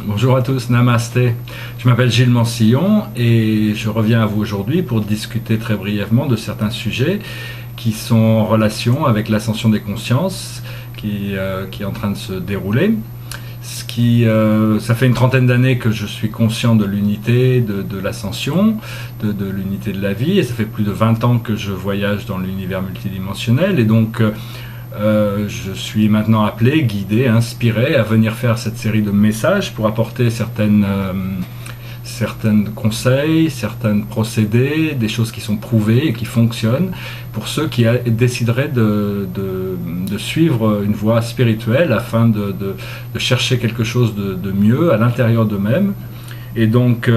Bonjour à tous, namasté. Je m'appelle Gilles Mansillon et je reviens à vous aujourd'hui pour discuter très brièvement de certains sujets qui sont en relation avec l'ascension des consciences qui est en train de se dérouler. Ça fait une trentaine d'années que je suis conscient de l'unité, de l'ascension, de l'unité de la vie, et ça fait plus de 20 ans que je voyage dans l'univers multidimensionnel, et donc je suis maintenant appelé, guidé, inspiré à venir faire cette série de messages pour apporter certains conseils, certains procédés, des choses qui sont prouvées et qui fonctionnent pour ceux qui décideraient de suivre une voie spirituelle afin de chercher quelque chose de mieux à l'intérieur d'eux-mêmes. Et donc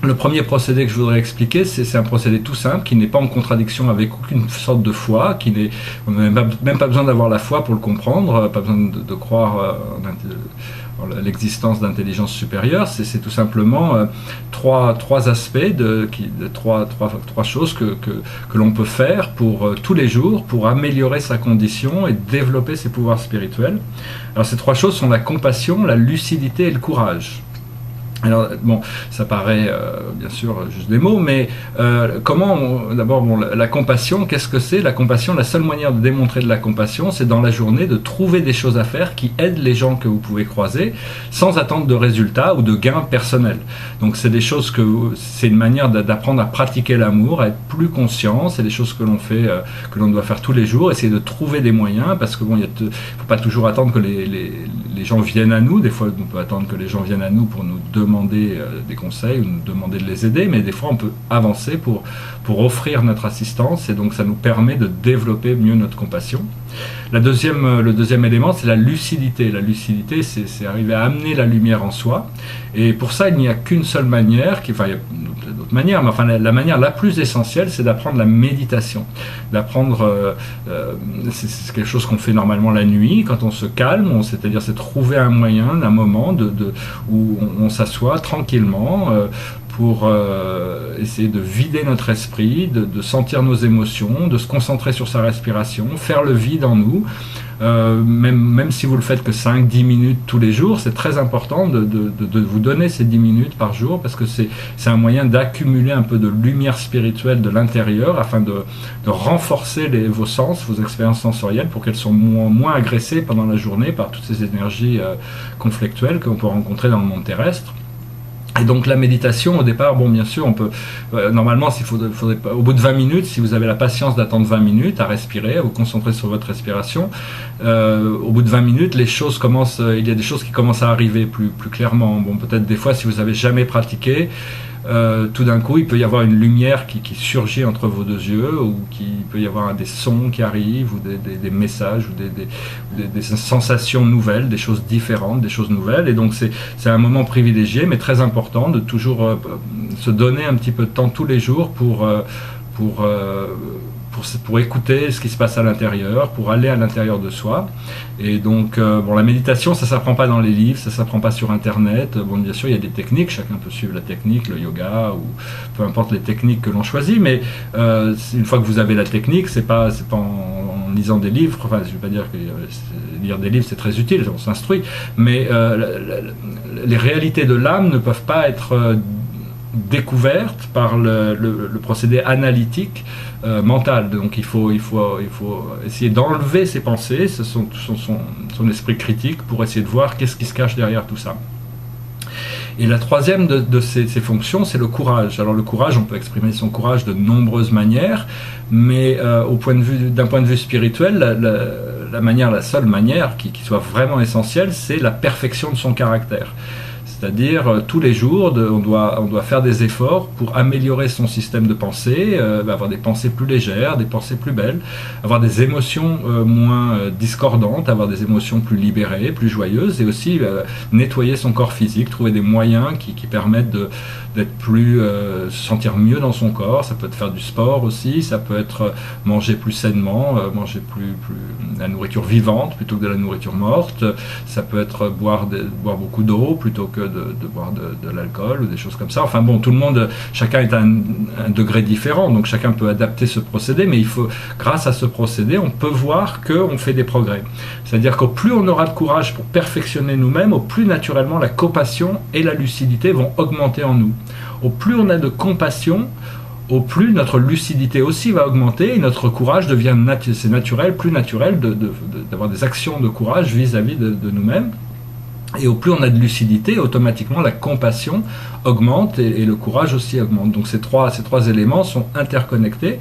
le premier procédé que je voudrais expliquer, c'est un procédé tout simple, qui n'est pas en contradiction avec aucune sorte de foi, on n'a même pas besoin d'avoir la foi pour le comprendre, pas besoin de croire en l'existence d'intelligence supérieure. C'est tout simplement trois aspects, trois choses que l'on peut faire pour tous les jours, pour améliorer sa condition et développer ses pouvoirs spirituels. Alors ces trois choses sont la compassion, la lucidité et le courage. Alors, bon, ça paraît bien sûr juste des mots, mais d'abord, la compassion, qu'est-ce que c'est? La compassion, la seule manière de démontrer de la compassion, c'est dans la journée de trouver des choses à faire qui aident les gens que vous pouvez croiser, sans attendre de résultats ou de gains personnels. Donc c'est c'est une manière d'apprendre à pratiquer l'amour, à être plus conscient, c'est des choses que l'on fait, que l'on doit faire tous les jours, essayer de trouver des moyens, parce que bon, faut pas toujours attendre que les gens viennent à nous, des fois on peut attendre que les gens viennent à nous pour nous demander des conseils ou nous demander de les aider, mais des fois on peut avancer pour offrir notre assistance, et donc ça nous permet de développer mieux notre compassion. Le deuxième élément, c'est la lucidité. La lucidité, c'est arriver à amener la lumière en soi, et pour ça il n'y a qu'une seule manière, il y a d'autres manières, mais enfin la manière la plus essentielle, c'est d'apprendre la méditation. C'est quelque chose qu'on fait normalement la nuit, quand on se calme, c'est-à-dire c'est trouver un moyen, un moment où on s'assoit tranquillement pour essayer de vider notre esprit, de sentir nos émotions, de se concentrer sur sa respiration, faire le vide en nous. Même si vous le faites que 5-10 minutes tous les jours, c'est très important de vous donner ces 10 minutes par jour, parce que c'est un moyen d'accumuler un peu de lumière spirituelle de l'intérieur, afin de renforcer vos sens, vos expériences sensorielles, pour qu'elles soient moins agressées pendant la journée par toutes ces énergies conflictuelles qu'on peut rencontrer dans le monde terrestre. Et donc la méditation, au départ, bon, bien sûr, on peut normalement, faudrait au bout de 20 minutes, si vous avez la patience d'attendre 20 minutes à respirer, à vous concentrer sur votre respiration, au bout de 20 minutes, il y a des choses qui commencent à arriver plus clairement. Bon, peut-être des fois, si vous avez jamais pratiqué, tout d'un coup, il peut y avoir une lumière qui surgit entre vos deux yeux, ou il peut y avoir des sons qui arrivent, ou des messages, ou des sensations nouvelles, des choses différentes, des choses nouvelles. Et donc c'est un moment privilégié, mais très important, de toujours se donner un petit peu de temps tous les jours pour écouter ce qui se passe à l'intérieur, pour aller à l'intérieur de soi. Et donc, la méditation, ça s'apprend pas dans les livres, ça s'apprend pas sur Internet. Bon, bien sûr, il y a des techniques, chacun peut suivre la technique, le yoga, ou peu importe les techniques que l'on choisit, mais une fois que vous avez la technique, c'est pas en lisant des livres, enfin, je vais pas dire que lire des livres c'est très utile, on s'instruit, mais les réalités de l'âme ne peuvent pas être découverte par le procédé analytique mental. Donc il faut essayer d'enlever ses pensées, son esprit critique, pour essayer de voir qu'est-ce qui se cache derrière tout ça. Et la troisième de ces fonctions, c'est le courage. Alors le courage, on peut exprimer son courage de nombreuses manières, mais d'un point de vue spirituel, la seule manière qui soit vraiment essentielle, c'est la perfection de son caractère. C'est-à-dire, tous les jours, on doit faire des efforts pour améliorer son système de pensée, avoir des pensées plus légères, des pensées plus belles, avoir des émotions moins discordantes, avoir des émotions plus libérées, plus joyeuses, et aussi nettoyer son corps physique, trouver des moyens qui permettent d'être se sentir mieux dans son corps. Ça peut être faire du sport aussi, ça peut être manger plus sainement, manger plus la nourriture vivante plutôt que de la nourriture morte, ça peut être boire beaucoup d'eau plutôt que de boire de l'alcool ou des choses comme ça. Enfin bon, tout le monde, chacun est à un degré différent, donc chacun peut adapter ce procédé, mais il faut, grâce à ce procédé, on peut voir qu'on fait des progrès. C'est-à-dire qu'au plus on aura de courage pour perfectionner nous-mêmes, au plus naturellement la compassion et la lucidité vont augmenter en nous. Au plus on a de compassion, au plus notre lucidité aussi va augmenter et notre courage devient c'est naturel, plus naturel d'avoir des actions de courage vis-à-vis de nous-mêmes. Et au plus on a de lucidité, automatiquement la compassion augmente et le courage aussi augmente. Donc ces trois éléments sont interconnectés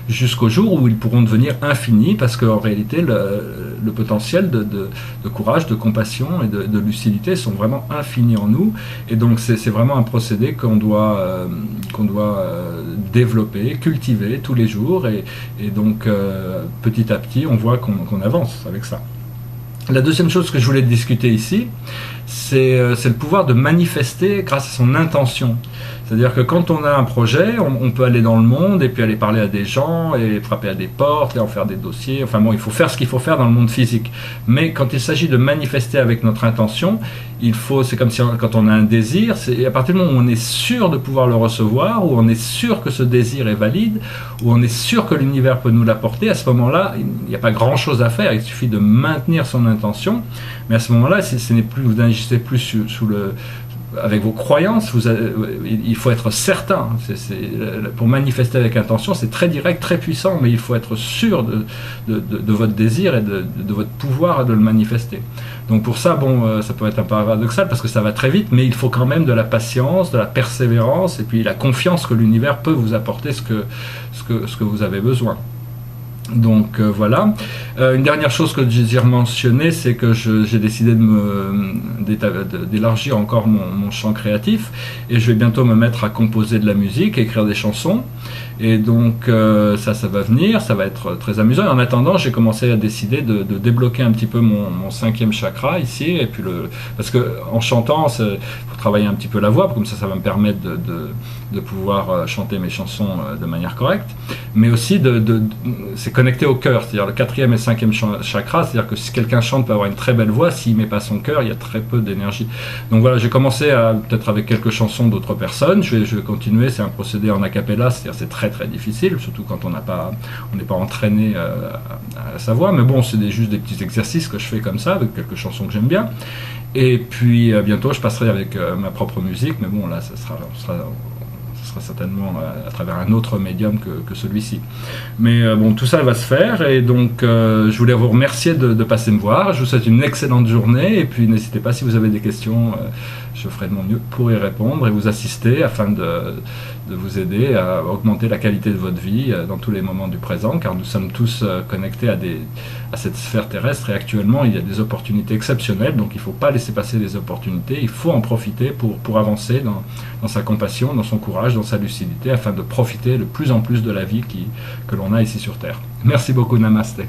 jusqu'au jour où ils pourront devenir infinis, parce qu'en réalité le potentiel de courage, de compassion et de lucidité sont vraiment infinis en nous. Et donc c'est vraiment un procédé qu'on doit développer, cultiver tous les jours. Et donc petit à petit on voit qu'on avance avec ça. La deuxième chose que je voulais discuter ici, c'est le pouvoir de manifester grâce à son intention. C'est-à-dire que quand on a un projet, on peut aller dans le monde et puis aller parler à des gens et frapper à des portes et en faire des dossiers. Enfin bon, il faut faire ce qu'il faut faire dans le monde physique. Mais quand il s'agit de manifester avec notre intention, c'est comme si quand on a un désir, c'est à partir du moment où on est sûr de pouvoir le recevoir, où on est sûr que ce désir est valide, où on est sûr que l'univers peut nous l'apporter, à ce moment-là, il n'y a pas grand-chose à faire, il suffit de maintenir son intention. Mais à ce moment-là, vous n'agissez plus avec vos croyances, il faut être certain. Pour manifester avec intention, c'est très direct, très puissant, mais il faut être sûr de votre désir et de votre pouvoir de le manifester. Donc pour ça, bon, ça peut être un peu paradoxal parce que ça va très vite, mais il faut quand même de la patience, de la persévérance et puis la confiance que l'univers peut vous apporter ce que vous avez besoin. Donc voilà. Une dernière chose que je désire mentionner, c'est que j'ai décidé d'élargir encore mon champ créatif et je vais bientôt me mettre à composer de la musique, écrire des chansons. Et donc ça va venir, ça va être très amusant. Et en attendant, j'ai commencé à décider de débloquer un petit peu mon 5e chakra ici. Et puis parce que en chantant, il faut travailler un petit peu la voix, comme ça va me permettre de pouvoir chanter mes chansons de manière correcte. Mais aussi c'est connecté au cœur, c'est-à-dire le 4e et 5e chakra. C'est-à-dire que si quelqu'un chante peut avoir une très belle voix, s'il met pas son cœur, il y a très peu d'énergie. Donc voilà, j'ai commencé peut-être avec quelques chansons d'autres personnes. Je vais continuer. C'est un procédé en a cappella, c'est-à-dire c'est très difficile, surtout quand on n'est pas entraîné à sa voix, mais bon, c'est juste des petits exercices que je fais comme ça, avec quelques chansons que j'aime bien, et puis bientôt je passerai avec ma propre musique, mais bon là ça sera certainement à travers un autre médium que celui-ci. Mais bon, tout ça va se faire, et donc je voulais vous remercier de passer me voir. Je vous souhaite une excellente journée, et puis n'hésitez pas, si vous avez des questions, je ferai de mon mieux pour y répondre et vous assister afin de vous aider à augmenter la qualité de votre vie dans tous les moments du présent, car nous sommes tous connectés à cette sphère terrestre, et actuellement il y a des opportunités exceptionnelles, donc il ne faut pas laisser passer les opportunités, il faut en profiter pour avancer dans sa compassion, dans son courage, dans sa lucidité, afin de profiter de plus en plus de la vie que l'on a ici sur Terre. Merci beaucoup, Namasté.